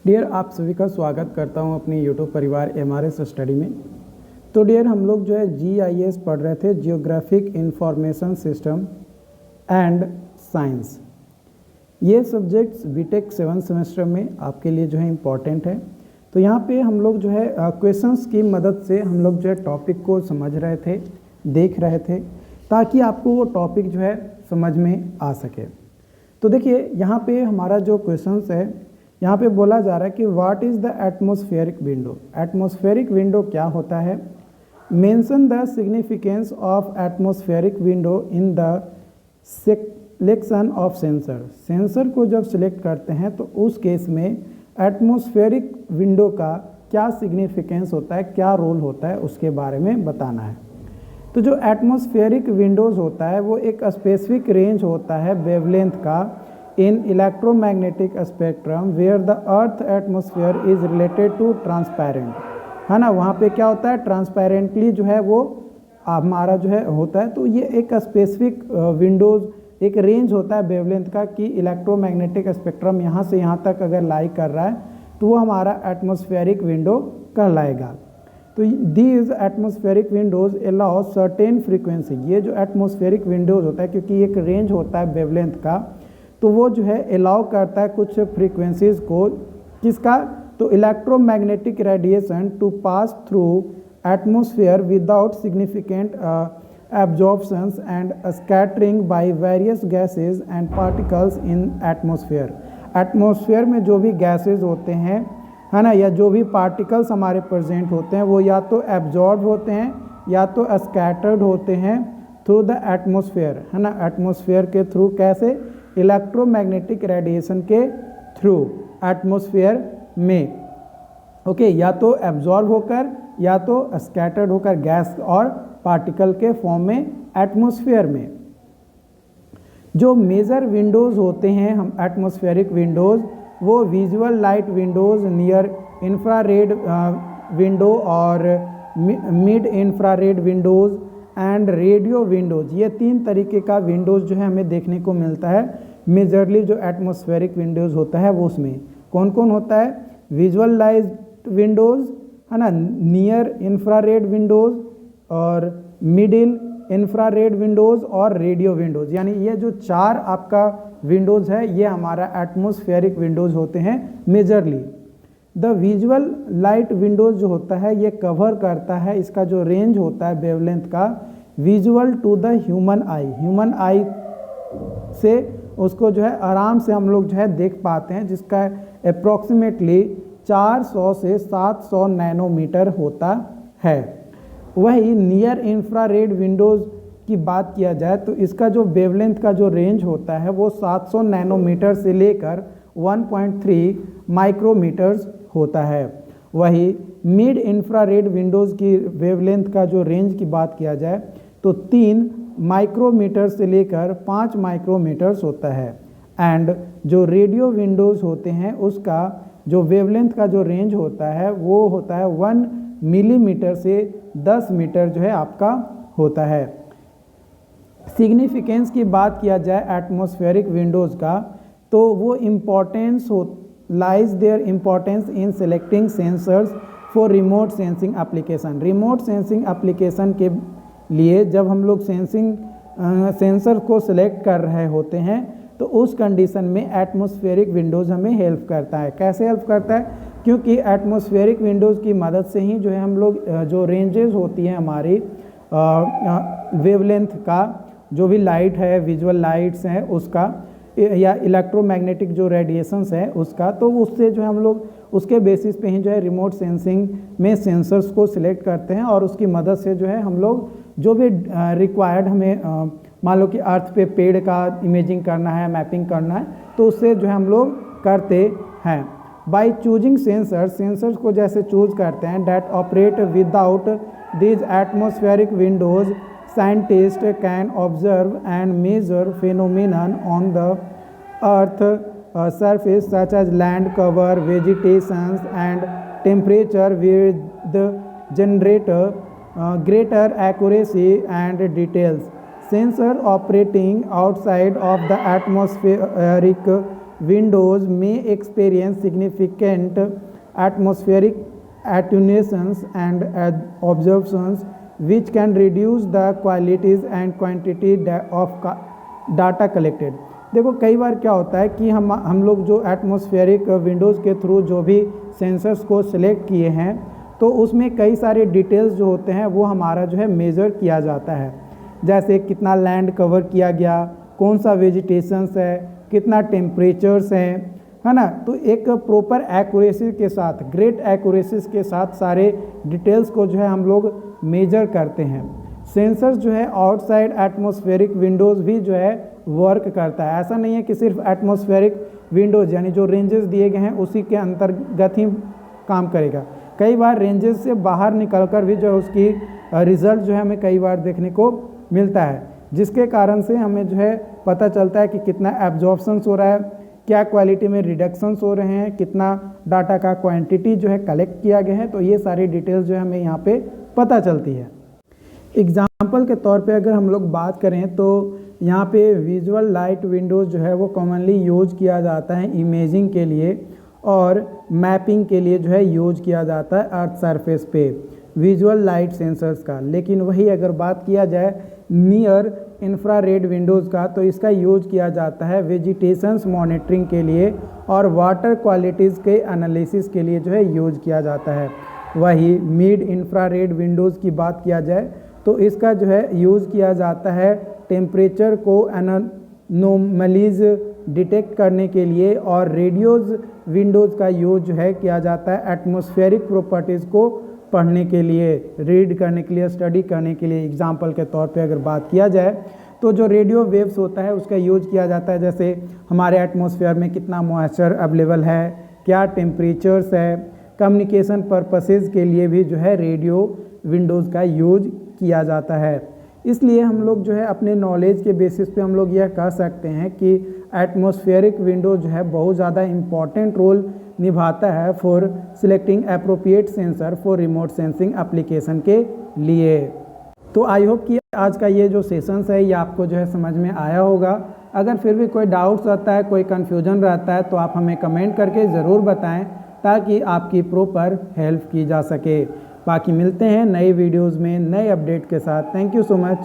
Dear, आप सभी का स्वागत करता हूं अपने यूट्यूब परिवार एमआरएस स्टडी में। तो डियर, हम लोग जो है जीआईएस पढ़ रहे थे, geographic information system and science. ये सब्जेक्ट्स बीटेक 7 सेमेस्टर में आपके लिए जो है इम्पॉर्टेंट है। तो यहाँ पे हम लोग जो है क्वेश्चंस की मदद से हम लोग जो है टॉपिक को समझ रहे थे, देख रहे थे, ताकि आपको वो टॉपिक जो है समझ में आ सके। तो देखिए, यहाँ पे हमारा जो क्वेश्चंस है, यहाँ पे बोला जा रहा है कि what is the atmospheric window. Atmospheric window क्या होता है? Mention the significance of atmospheric window in the selection of sensor. Sensor को जब सिलेक्ट करते हैं तो उस केस में एटमॉस्फेरिक विंडो का क्या सिग्निफिकेंस होता है, क्या रोल होता है, उसके बारे में बताना है। तो जो एटमॉस्फेरिक विंडोज़ होता है वो एक स्पेसिफिक रेंज होता है वेवलेंथ का in electromagnetic spectrum where the earth atmosphere is related to transparent, है ना। वहाँ पे क्या होता है, ट्रांसपेरेंटली जो है वो हमारा जो है होता है। तो ये एक स्पेसिफिक विंडोज़, एक रेंज होता है वेवलेंथ का कि इलेक्ट्रोमैग्नेटिक स्पेक्ट्रम यहाँ से यहाँ तक अगर लाई कर रहा है तो वो हमारा एटमॉस्फेरिक विंडो कहलाएगा। तो these atmospheric Windows allow certain frequency. ये जो एटमॉस्फेरिक विंडोज़ होता है, क्योंकि एक रेंज होता है वेवलेंथ का, तो वो जो है अलाउ करता है कुछ फ्रीक्वेंसीज को, किसका, तो electromagnetic radiation to pass through atmosphere without significant absorptions and scattering by various gases and particles in atmosphere. Atmosphere में जो भी गैसेज होते हैं, है ना, या जो भी पार्टिकल्स हमारे प्रेजेंट होते हैं, वो या तो एब्जॉर्ब होते हैं या तो स्कैटर्ड होते हैं थ्रू द एटमॉस्फेयर, है ना। एटमॉस्फेयर के थ्रू कैसे? इलेक्ट्रोमैग्नेटिक रेडिएशन के थ्रू एटमॉस्फेयर में, ओके, या तो एब्जॉर्ब होकर या तो स्कैटर्ड होकर गैस और पार्टिकल के फॉर्म में एटमॉस्फेयर में। जो मेजर विंडोज़ होते हैं हम एटमॉस्फेरिक विंडोज़, वो visual light windows, near infrared window और mid infrared windows and radio windows. ये 3 तरीके का विंडोज़ जो है हमें देखने को मिलता है। मेजरली जो एटमॉस्फेरिक विंडोज़ होता है वो उसमें कौन कौन होता है? विजुअल लाइट विंडोज़, है ना, नियर इंफ्रारेड विंडोज़ और मिडिल इंफ्रारेड विंडोज़ और रेडियो विंडोज़। यानी ये जो 4 आपका विंडोज़ है ये हमारा एटमॉस्फेरिक विंडोज़ होते हैं majorly. The visual light Windows जो होता है ये कवर करता है, इसका जो रेंज होता है वेवलेंथ का, visual to the human eye. Human eye से उसको जो है आराम से हम लोग जो है देख पाते हैं, जिसका अप्रॉक्सीमेटली 400 से 700 नैनोमीटर होता है। वही नियर इंफ्रारेड विंडोज़ की बात किया जाए तो इसका जो वेवलेंथ का जो रेंज होता है वो 700 नैनोमीटर से लेकर 1.3 माइक्रोमीटर्स होता है। वही मिड इंफ्रारेड विंडोज़ की वेवलेंथ का जो रेंज की बात किया जाए तो 3 माइक्रोमीटर से लेकर 5 माइक्रोमीटर्स होता है। एंड जो रेडियो विंडोज़ होते हैं उसका जो वेवलेंथ का जो रेंज होता है वो होता है 1 मिलीमीटर से 10 मीटर जो है आपका होता है। सिग्निफिकेंस की बात किया जाए एटमॉस्फेरिक विंडोज़ का तो वो importance lies there importance in selecting sensors for remote sensing application. Remote sensing application के लिए जब हम लोग सेंसर को सिलेक्ट कर रहे होते हैं तो उस कंडीशन में एटमॉस्फेरिक विंडोज़ हमें हेल्प करता है। कैसे हेल्प करता है? क्योंकि एटमॉस्फेरिक विंडोज़ की मदद से ही जो है हम लोग जो रेंजेस होती हैं हमारी वेवलेंथ का, जो भी लाइट है, विजुअल लाइट्स हैं उसका, या इलेक्ट्रोमैग्नेटिक जो रेडिएशंस है उसका, तो उससे जो है हम लोग उसके बेसिस पे ही जो है रिमोट सेंसिंग में सेंसर्स को सिलेक्ट करते हैं और उसकी मदद से जो है हम लोग जो भी रिक्वायर्ड हमें मान लो कि अर्थ पे पेड़ का इमेजिंग करना है, मैपिंग करना है, तो उससे जो है हम लोग करते हैं। बाय चूजिंग सेंसर्स को जैसे चूज करते हैं that operate without these atmospheric Windows, scientists can observe and measure phenomena on the earth surface such as land cover, vegetation and temperature with generate greater accuracy and details. Sensors operating outside of the atmospheric windows may experience significant atmospheric attenuations and observations which can reduce the qualities and quantity of data collected। देखो कई बार क्या होता है कि हम लोग जो atmospheric Windows के थ्रू जो भी सेंसर्स को सिलेक्ट किए हैं तो उसमें कई सारे डिटेल्स जो होते हैं वो हमारा जो है मेज़र किया जाता है, जैसे कितना लैंड कवर किया गया, कौन सा वेजिटेशंस है, कितना टेम्परेचर्स है ना। तो एक प्रॉपर एक्यूरेसी के साथ, ग्रेट एक्यूरेसी के साथ सारे डिटेल्स को जो है हम लोग मेजर करते हैं। सेंसर्स जो है आउटसाइड एटमॉस्फेरिक विंडोज़ भी जो है वर्क करता है। ऐसा नहीं है कि सिर्फ एटमॉस्फेरिक विंडोज़ यानी जो रेंजेस दिए गए हैं उसी के अंतर्गत ही काम करेगा। कई बार रेंजेस से बाहर निकलकर भी जो है उसकी रिज़ल्ट जो है हमें कई बार देखने को मिलता है, जिसके कारण से हमें जो है पता चलता है कि कितना एब्जॉर्प्शंस हो रहा है, क्या क्वालिटी में रिडक्शंस हो रहे हैं, कितना डाटा का क्वांटिटी जो है कलेक्ट किया गया है। तो ये सारी डिटेल्स जो है हमें यहाँ पे पता चलती है। एग्जाम्पल के तौर पे अगर हम लोग बात करें तो यहाँ पे विजुअल लाइट विंडोज़ जो है वो कॉमनली यूज किया जाता है इमेजिंग के लिए और मैपिंग के लिए जो है यूज किया जाता है अर्थ सरफेस पे विजुअल लाइट सेंसर्स का। लेकिन वही अगर बात किया जाए नियर इंफ्रारेड विंडोज़ का तो इसका यूज किया जाता है वेजिटेशंस मॉनिटरिंग के लिए और वाटर क्वालिटीज़ के एनालिसिस के लिए जो है यूज किया जाता है। वही मिड इंफ्रारेड विंडोज़ की बात किया जाए तो इसका जो है यूज़ किया जाता है टेम्परेचर को एनोमलीज डिटेक्ट करने के लिए और रेडियोज़ विंडोज़ का यूज जो है किया जाता है एटमॉस्फेरिक प्रॉपर्टीज़ को पढ़ने के लिए, रीड करने के लिए, स्टडी करने के लिए। एग्जाम्पल के तौर पे अगर बात किया जाए तो जो रेडियो वेव्स होता है उसका यूज किया जाता है, जैसे हमारे एटमॉस्फेयर में कितना मॉइस्चर अवेलेबल है, क्या टेम्परेचर्स है। कम्युनिकेशन पर्पसेस के लिए भी जो है रेडियो विंडोज़ का यूज किया जाता है। इसलिए हम लोग जो है अपने नॉलेज के बेसिस पे हम लोग यह कह सकते हैं कि एटमॉस्फेरिक विंडो जो है बहुत ज़्यादा इम्पॉर्टेंट रोल निभाता है for selecting appropriate sensor for remote sensing application के लिए। तो आई होप कि आज का ये जो सेशंस है ये आपको जो है समझ में आया होगा। अगर फिर भी कोई डाउट्स आता है, कोई कन्फ्यूजन रहता है तो आप हमें कमेंट करके ज़रूर बताएं ताकि आपकी प्रॉपर हेल्प की जा सके। बाकी मिलते हैं नए वीडियोज़ में नए अपडेट के साथ। Thank you so much.